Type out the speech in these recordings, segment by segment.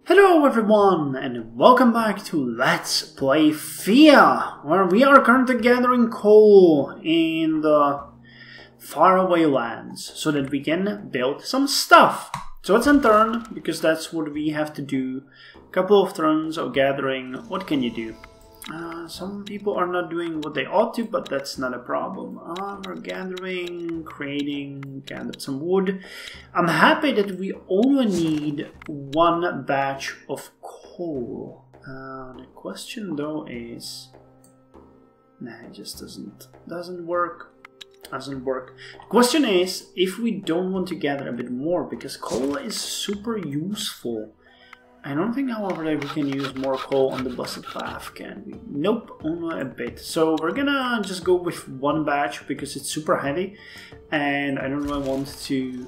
Hello everyone, and welcome back to Let's Play Thea, where we are currently gathering coal in the faraway lands, so that we can build some stuff. So it's in turn, because that's what we have to do. A couple of turns of gathering. What can you do? Some people are not doing what they ought to, but that's not a problem. We're gathering, creating, gathered some wood. I'm happy that we only need one batch of coal. The question though is... Nah, it just doesn't work. Doesn't work. The question is, if we don't want to gather a bit more, because coal is super useful. I don't think, however, that we can use more coal on the busted path, can we? Nope, only a bit. So we're gonna just go with one batch because it's super heavy, and I don't really want to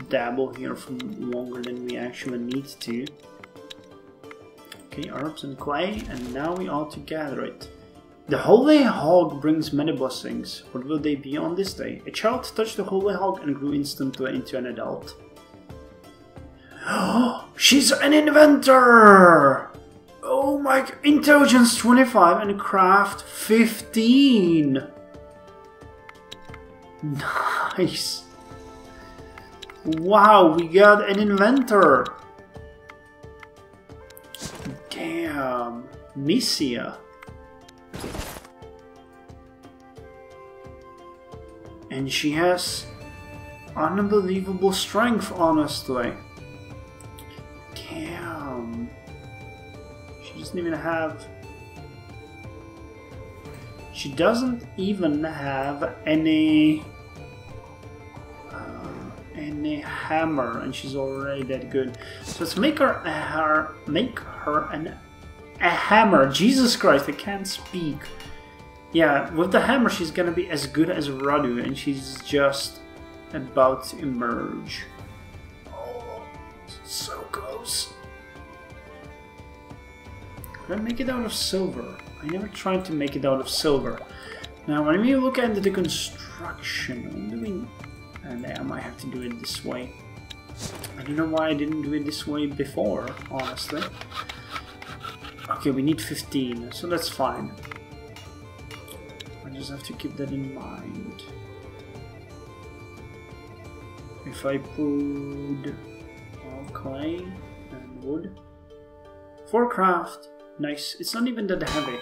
dabble here for longer than we actually need to. Okay, herbs and clay, and now we ought to gather it. The Holy Hog brings many blessings. What will they be on this day? A child touched the Holy Hog and grew instantly into an adult. She's an inventor! Oh my... Intelligence 25 and craft 15! Nice! Wow, we got an inventor! Damn! Missia! And she has unbelievable strength, honestly. Damn. She doesn't even have... She doesn't even have any hammer, and she's already that good. So let's make her a hammer. Jesus Christ, I can't speak. Yeah, with the hammer she's gonna be as good as Radu, and she's just about to emerge. So close. Could I make it out of silver? I never tried to make it out of silver. Now, when we look at the construction, and I might have to do it this way. I don't know why I didn't do it this way before, honestly. Okay, we need 15, so that's fine. I just have to keep that in mind. If I put clay and wood for craft, nice. It's not even that heavy.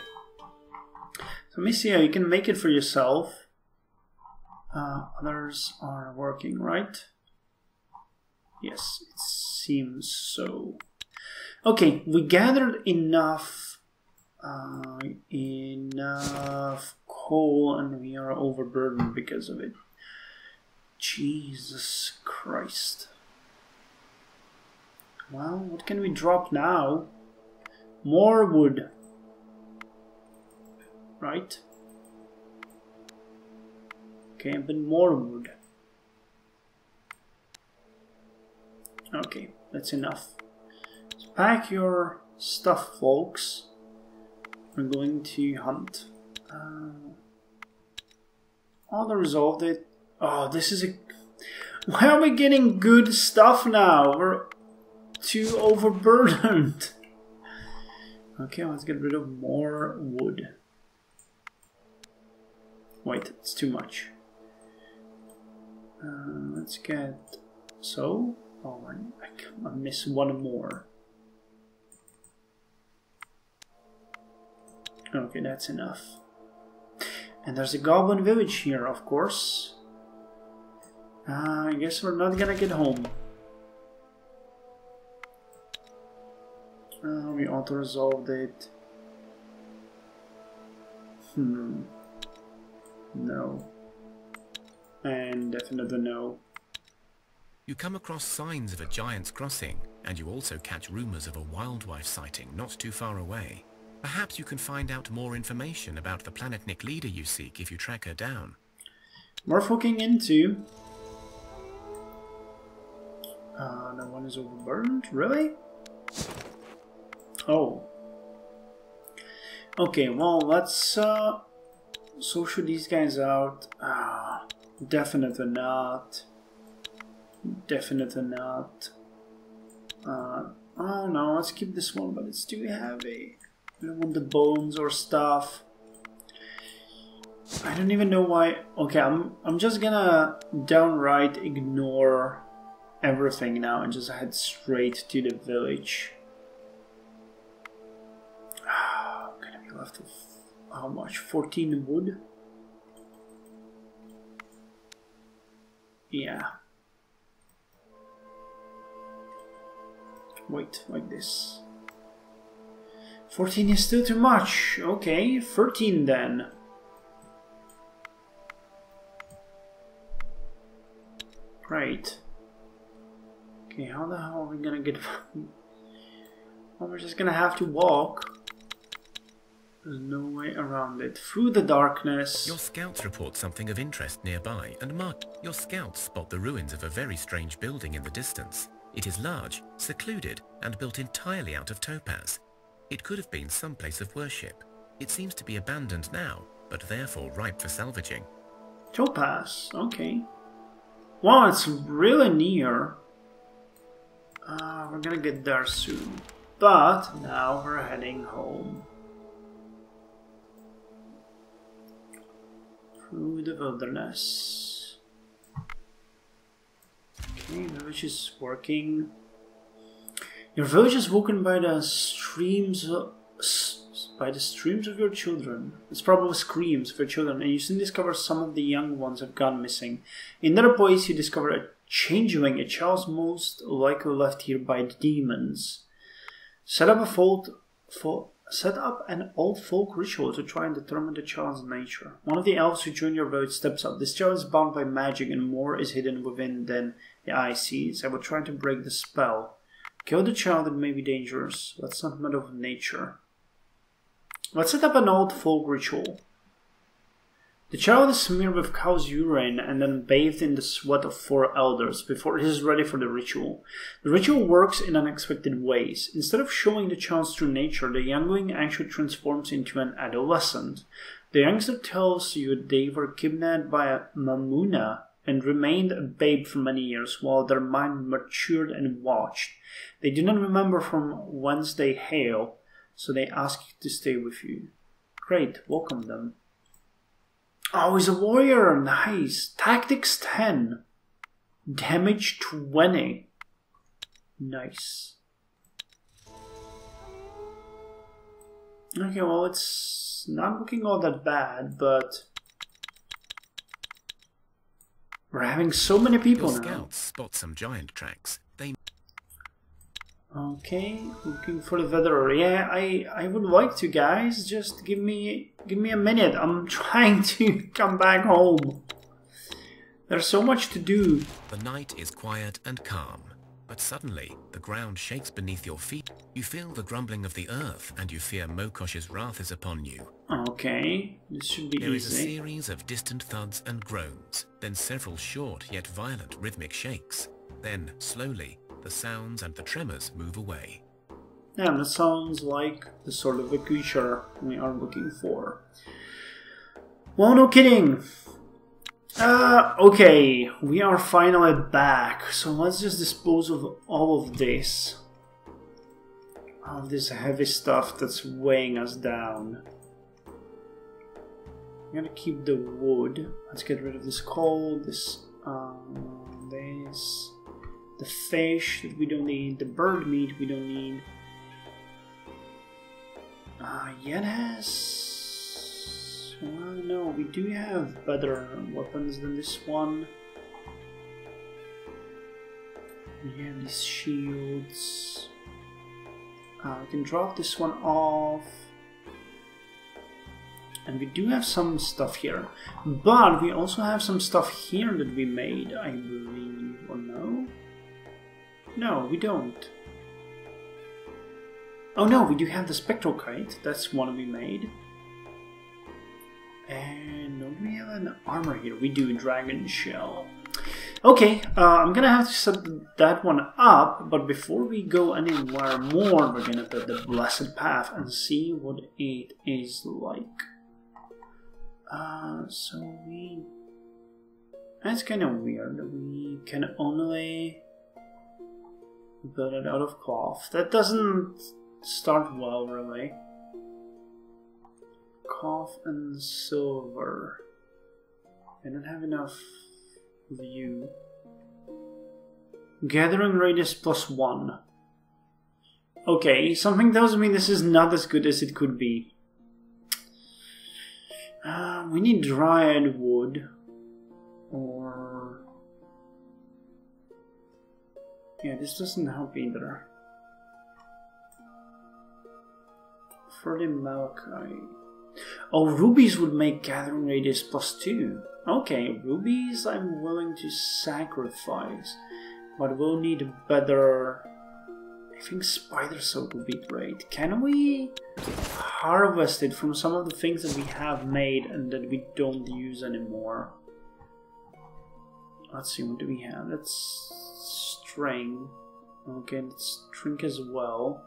So Missia, you can make it for yourself. Others are working, right? Yes, it seems so. Okay, we gathered enough coal, and we are overburdened because of it. Jesus Christ. Well, what can we drop now? More wood. Right? Okay, but more wood. Okay, that's enough. So pack your stuff, folks. We're going to hunt. Auto resolved it. Oh, this is a... Why are we getting good stuff now? We're too overburdened. Okay, let's get rid of more wood. Wait, it's too much. Let's get... So? Oh, I miss one more. Okay, that's enough. And there's a goblin village here, of course. I guess we're not gonna get home. We auto-resolved it. No. And definitely no. You come across signs of a giant's crossing, and you also catch rumors of a wildlife sighting not too far away. Perhaps you can find out more information about the planetnik leader you seek if you track her down. Worth looking into. No one is overburdened? Really? Oh. Okay, well, let's social these guys out. Definitely not. Definitely not. Oh no, let's keep this one, but it's too heavy. I don't want the bones or stuff. I don't even know why. Okay, I'm just gonna downright ignore everything now and just head straight to the village. I'm gonna be left with how much? 14 wood? Yeah. Wait, like this. 14 is still too much. Okay, 13 then. Great. Okay, how the hell are we gonna get... Well, we're just gonna have to walk. There's no way around it. Through the darkness. Your scouts report something of interest nearby, and Mark, your scouts spot the ruins of a very strange building in the distance. It is large, secluded, and built entirely out of topaz. It could have been some place of worship. It seems to be abandoned now, but therefore ripe for salvaging. Topaz, okay. Wow, it's really near. We're gonna get there soon. But now we're heading home. Through the wilderness. Okay, village is working. Your village is woken by the streams of your children. It's probably screams of your children, and you soon discover some of the young ones have gone missing. In another place, you discover a changeling, a child most likely left here by the demons. Set up an old folk ritual to try and determine the child's nature. One of the elves who join your village steps up. This child is bound by magic, and more is hidden within than the eye sees. I will try to break the spell. Kill the child, it may be dangerous. Let's not meddle with nature. Let's set up an old folk ritual. The child is smeared with cow's urine and then bathed in the sweat of 4 elders before it is ready for the ritual. The ritual works in unexpected ways. Instead of showing the child's true nature, the youngling actually transforms into an adolescent. The youngster tells you they were kidnapped by a Mamuna and remained a babe for many years while their mind matured and watched. They do not remember from whence they hail, so they ask you to stay with you. Great, welcome them. Oh, he's a warrior, nice. Tactics 10. Damage 20. Nice. Okay, well, it's not looking all that bad, but we're having so many people Your now. scouts spot some giant tracks. They... Okay, looking for the veteran. Yeah, I would like to, guys. Just give me a minute. I'm trying to come back home. There's so much to do. The night is quiet and calm, but suddenly the ground shakes beneath your feet. You feel the grumbling of the earth, and you fear Mokosh's wrath is upon you. Okay, this should be There is a easy. series of distant thuds and groans, then several short yet violent rhythmic shakes. Then, slowly, the sounds and the tremors move away. Yeah, that sounds like the sort of a creature we are looking for. Well, no kidding. Okay, we are finally back. So let's just dispose of all of this. All of this heavy stuff that's weighing us down. I'm gonna keep the wood. Let's get rid of this coal, this, the fish that we don't need, the bird meat we don't need. Yes. No, we do have better weapons than this one. We have these shields. We can drop this one off. And we do have some stuff here. But we also have some stuff here that we made, I believe. Or no? No, we don't. Oh no, we do have the spectral kite. That's one we made. And do we have an armor here? We do, dragon shell. Okay, I'm gonna have to set that one up, but before we go anywhere more, we're gonna put the blessed path and see what it is like. That's kind of weird. We can only Build it out of cloth. That doesn't start well, really. Cloth and silver. I don't have enough view. Gathering radius +1. Okay, something tells me this is not as good as it could be. We need dried wood. Or... yeah, this doesn't help either. For the malachite. Oh, rubies would make gathering radius +2. Okay, rubies I'm willing to sacrifice. But we'll need a better... I think spider silk would be great. Can we harvest it from some of the things that we have made and that we don't use anymore? Let's see, what do we have? That's string. Okay, that's string as well.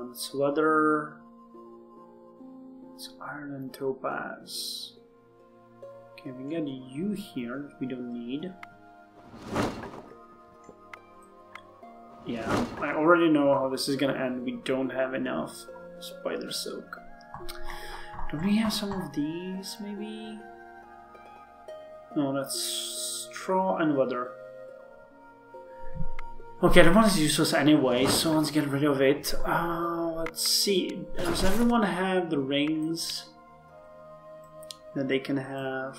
It's leather. It's iron and topaz. Okay, we got you here that we don't need. Yeah, I already know how this is gonna end. We don't have enough spider silk. Do we have some of these, maybe? No, that's straw and leather. Okay, that one is useless anyway, so let's get rid of it. Let's see. Does everyone have the rings that they can have?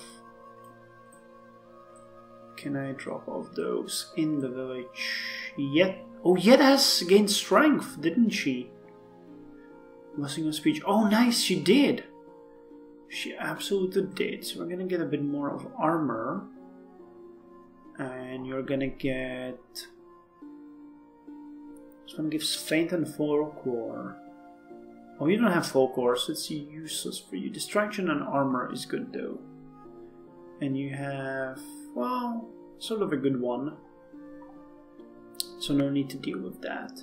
Can I drop off those in the village? Yet. Oh, Yet has gained strength, didn't she? Blessing of speech. Oh, nice, she did. She absolutely did. So we're gonna get a bit more of armor. And you're gonna get... this one gives faint and folklore. Oh, you don't have folklore, so it's useless for you. Distraction and armor is good though. And you have, well, sort of a good one. So no need to deal with that.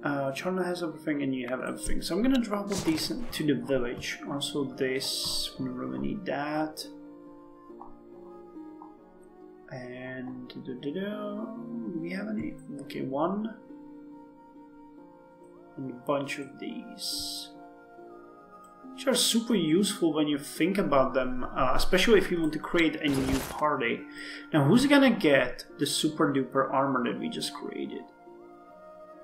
Charna has everything and you have everything. So I'm gonna drop all these to the village. Also this, we really need that. And do we have any? Okay, one. And a bunch of these. Which are super useful when you think about them, especially if you want to create a new party. Now, who's gonna get the super duper armor that we just created?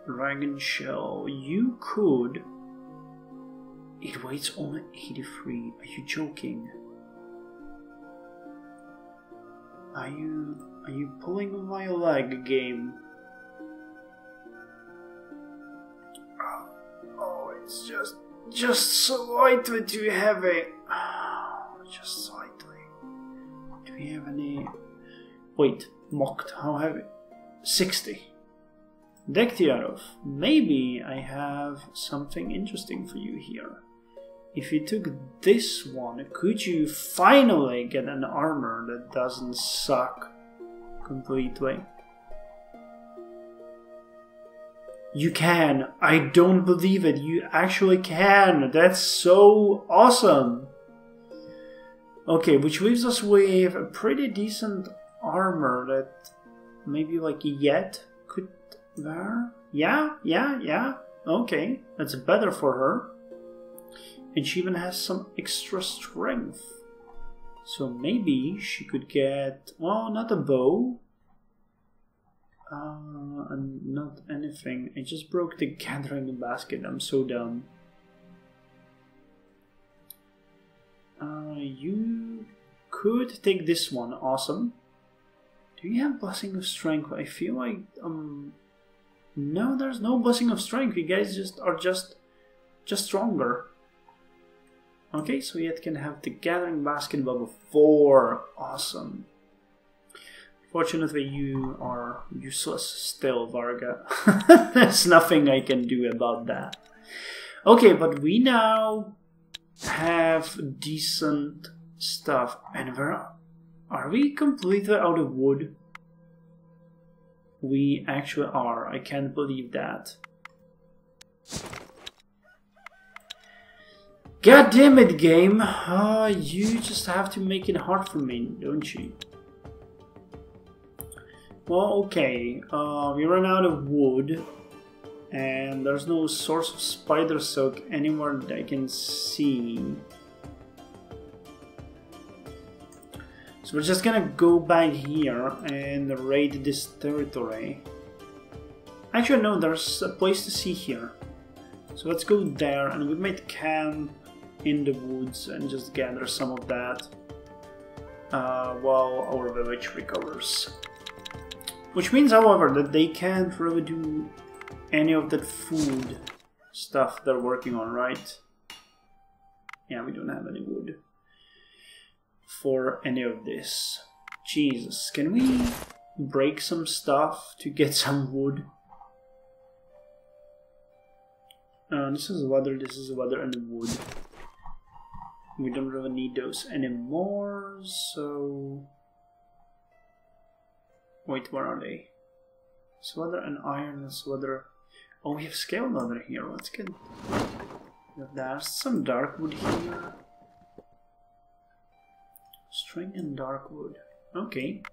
Dragon Shell. You could... it weighs only 83. Are you joking? Are you pulling my leg, game? Oh, it's just slightly too heavy. Just slightly. Do we have any... wait, mocked, how heavy? 60. Dektiarov, maybe I have something interesting for you here. If you took this one, could you finally get an armor that doesn't suck completely? You can. I don't believe it. You actually can. That's so awesome. Okay, which leaves us with a pretty decent armor that maybe like Yet could wear. Yeah. Okay, that's better for her. And she even has some extra strength. So maybe she could get, well, not a bow. And not anything. I just broke the gathering basket. I'm so dumb. You could take this one. Awesome. Do you have Blessing of Strength? I feel like no, there's no Blessing of Strength. You guys are just stronger. Okay, so Yet can have the gathering basket level 4. Awesome. Fortunately, you are useless still, Varga. There's nothing I can do about that. Okay, but we now have decent stuff. And are we completely out of wood? We actually are. I can't believe that. God damn it, game. You just have to make it hard for me, don't you? Well, okay. We ran out of wood. And there's no source of spider silk anywhere that I can see. So we're just gonna go back here and raid this territory. Actually, no, there's a place to see here. So let's go there, and we might camp in the woods and just gather some of that while our village recovers. Which means, however, that they can't really do any of that food stuff they're working on, right? Yeah, we don't have any wood for any of this. Jesus, can we break some stuff to get some wood? This is leather, and wood. We don't really need those anymore, so... Wait, where are they? It's leather and iron, it's leather... Oh, we have scale leather here. Let's get there's some dark wood here. String and dark wood. Okay.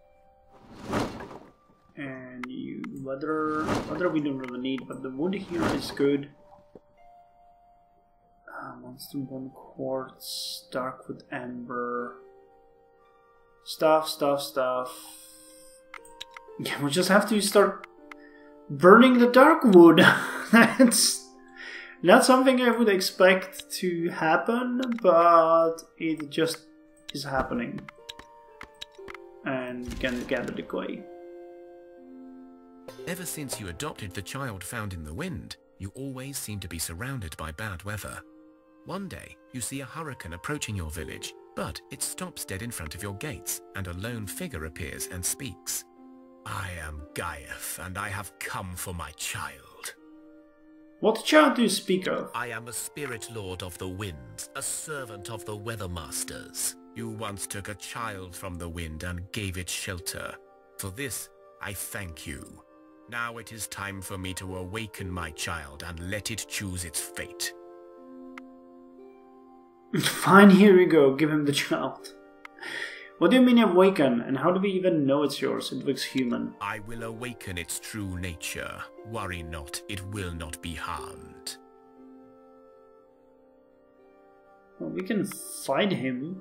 And you leather we don't really need, but the wood here is good. Monster bone quartz, dark wood amber. Stuff. Yeah, we just have to start burning the dark wood. That's not something I would expect to happen, but it just is happening. And we can gather the clay. Ever since you adopted the child found in the wind, you always seem to be surrounded by bad weather. One day, you see a hurricane approaching your village, but it stops dead in front of your gates, and a lone figure appears and speaks. I am Gaia, and I have come for my child. What child do you speak of? I am a spirit lord of the winds, a servant of the weather masters. You once took a child from the wind and gave it shelter. For this, I thank you. Now it is time for me to awaken my child and let it choose its fate. Fine, here we go. Give him the child. What do you mean awaken, and how do we even know it's yours? It looks human. I will awaken its true nature. Worry not, it will not be harmed. Well, we can fight him.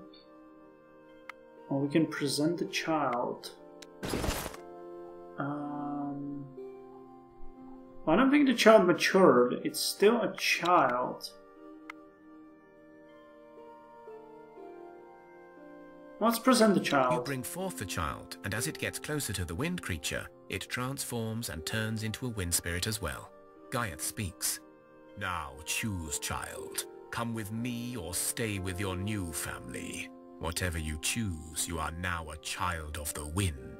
Or we can present the child. I don't think the child matured. It's still a child. Let's present the child. You bring forth the child, and as it gets closer to the wind creature, it transforms and turns into a wind spirit as well. Gaia speaks. Now choose, child. Come with me or stay with your new family. Whatever you choose, you are now a child of the wind.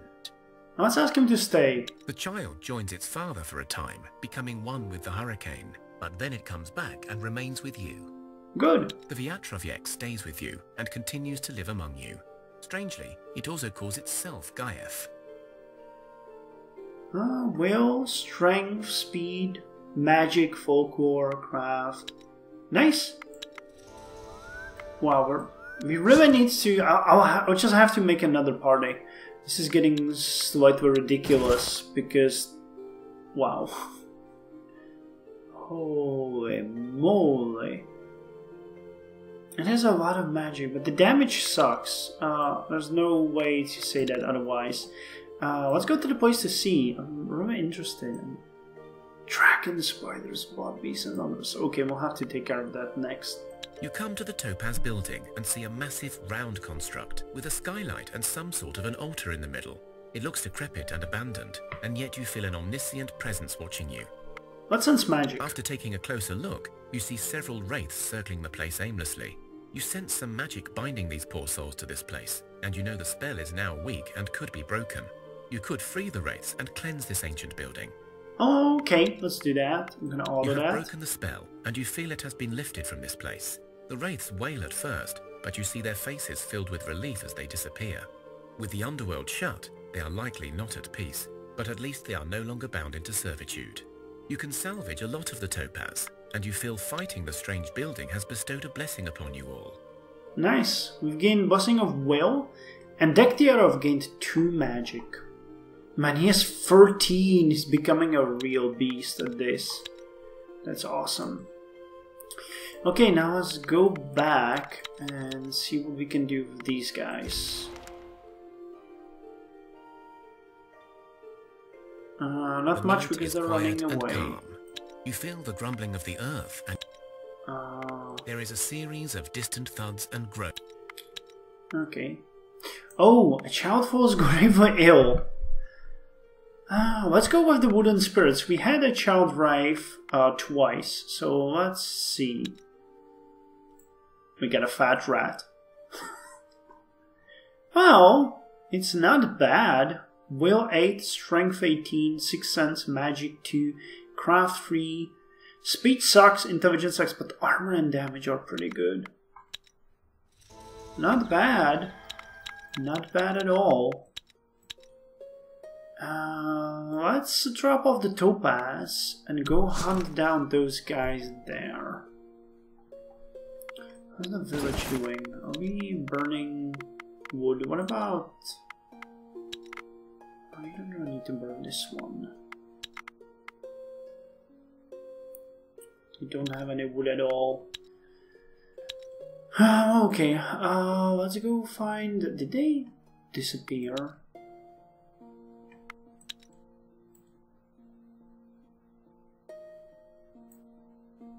Let's ask him to stay. The child joins its father for a time, becoming one with the hurricane, but then it comes back and remains with you. Good. The Viatrovyek stays with you and continues to live among you. Strangely, it also calls itself Gaia. Will, strength, speed, magic, folklore, craft. Nice. Wow, we really need to... I'll just have to make another party. This is getting slightly ridiculous because... Wow. Holy moly. It has a lot of magic, but the damage sucks. There's no way to say that otherwise. Let's go to the place to see. I'm really interested in dragon, spiders, blood beasts, and others. Okay, we'll have to take care of that next. You come to the Topaz building and see a massive round construct with a skylight and some sort of an altar in the middle. It looks decrepit and abandoned, and yet you feel an omniscient presence watching you. Let's sense magic. After taking a closer look, you see several wraiths circling the place aimlessly. You sense some magic binding these poor souls to this place, and you know the spell is now weak and could be broken. You could free the wraiths and cleanse this ancient building. Okay, let's do that. I'm gonna order that. You have broken the spell, and you feel it has been lifted from this place. The wraiths wail at first, but you see their faces filled with relief as they disappear. With the underworld shut, they are likely not at peace, but at least they are no longer bound into servitude. You can salvage a lot of the topaz, and you feel fighting the strange building has bestowed a blessing upon you all. Nice. We've gained Blessing of Will, and Dectiara have gained 2 magic. Man, he has 13. He's becoming a real beast at this. That's awesome. Okay, now let's go back and see what we can do with these guys. Not much because they're running away. You feel the grumbling of the earth, and there is a series of distant thuds and growth. Okay. Oh, a child falls gravely ill. Let's go with the wooden spirits. We had a child rife twice, so let's see. We got a fat rat. Well, it's not bad. Will 8, Strength 18, 6 Sense, Magic 2, Craft 3. Speed sucks, Intelligence sucks, but armor and damage are pretty good. Not bad. Not bad at all. Let's drop off the topaz and go hunt down those guys there. How's the village doing? Are we burning wood? What about... I don't really need to burn this one. We don't have any wood at all. Okay, let's go find... Did they disappear?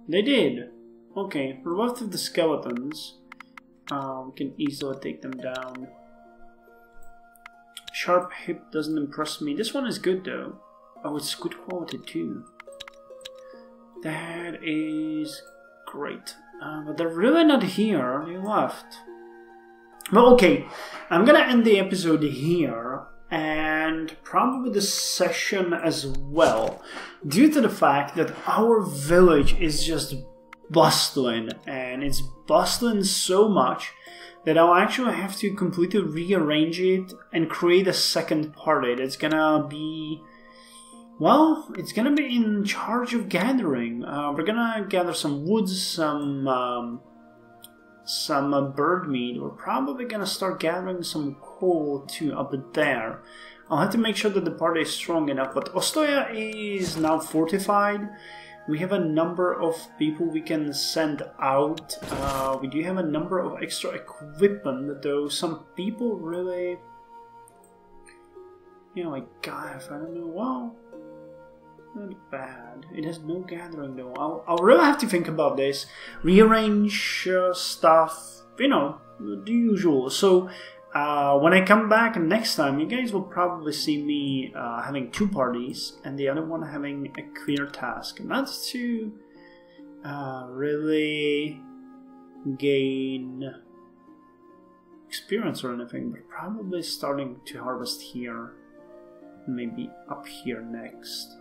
They did! Okay, for both of the skeletons, we can easily take them down. Sharp hip doesn't impress me. This one is good though. Oh, it's good quality too. That is great. But they're really not here. They left. Well, okay. I'm gonna end the episode here. And probably the session as well. Due to the fact that our village is just bustling. And it's bustling so much that I'll actually have to completely rearrange it and create a second party that's gonna be... Well, it's gonna be in charge of gathering. We're gonna gather some woods, some bird meat. We're probably gonna start gathering some coal too up there. I'll have to make sure that the party is strong enough. But Ostoya is now fortified. We have a number of people we can send out. We do have a number of extra equipment, though some people really... You know, like Gaia, I don't know, well... Not bad. It has no gathering though. I'll really have to think about this. Rearrange stuff, you know, the usual. So when I come back next time, you guys will probably see me having 2 parties and the other one having a clear task. Not to really gain experience or anything, but probably starting to harvest here. Maybe up here next.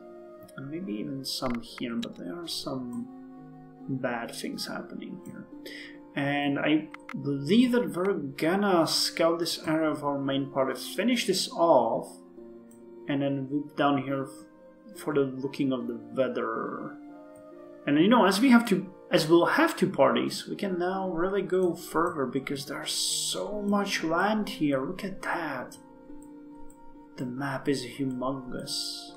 And maybe even some here, but there are some bad things happening here. And I believe that we're gonna scout this area of our main party, finish this off, and then loop down here for the looking of the weather. And you know, as we'll have 2 parties, we can now really go further because there's so much land here. Look at that. The map is humongous.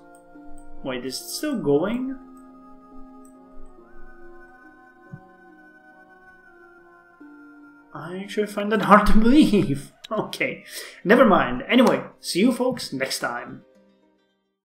Wait, is it still going? I actually find that hard to believe. Okay, never mind. Anyway, see you folks next time.